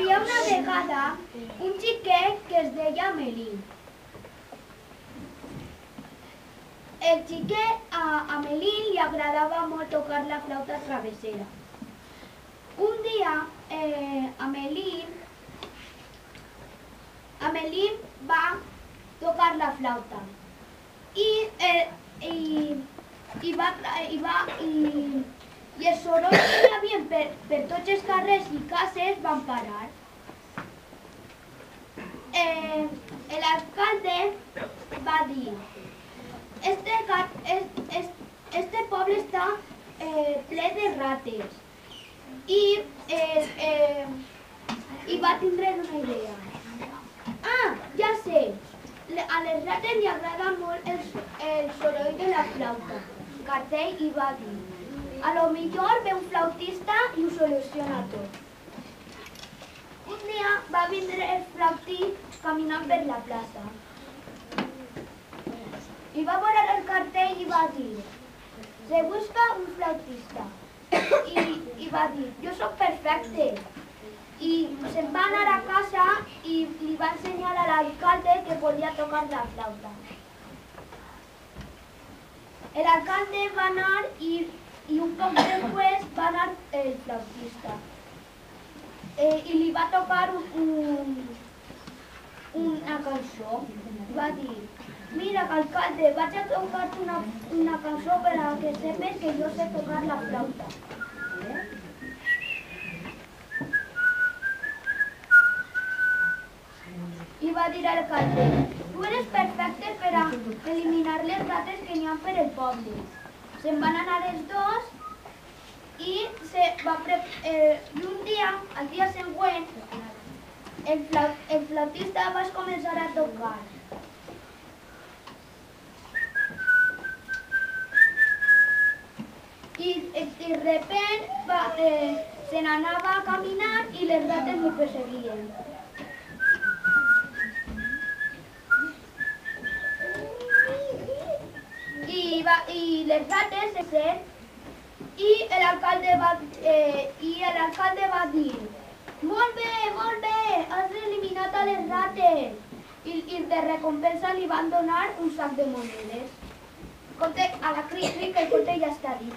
havia una vegada un xiquet que es deia Amelín. El xiquet a Amelín li agradava molt tocar la flauta travessera. Un dia Amelín va tocar la flauta i el soroll que hi havia per tots els carrers i cases van parar. L'alcalde va dir: este poble està ple de rates, i va tindre una idea. Ah, ja sé, a les rates li agrada molt el soroll de la flauta. Cartell i va dir: a lo millor ve un flautista i ho soluciona tot. Un dia va vindre el flautí caminant per la plaça i va veure el cartell i va dir: se busca un flautista. I va dir: jo soc perfecte. I se'n va anar a casa i li va ensenyar a l'alcalde que podia tocar la flauta. L'alcalde va anar i un poc després va anar el flautista i li va tocar una cançó. Va dir: mira, alcalde, vaig a tocar-te una cançó per a que sepes que jo sé tocar la flauta. I va dir l'alcalde: tu eres perfecte per a eliminar les rates que n'hi ha per el poble. Se'n van anar els dos i un dia, al dia següent, el flautista va començar a tocar. I de repente se n'anava a caminar i les rates li perseguien. I les rates se sent i l'alcalde va dir: molt bé, has eliminat a les rates. I de recompensa li van donar un sac de monedes. A la cric, el conte ja està dit.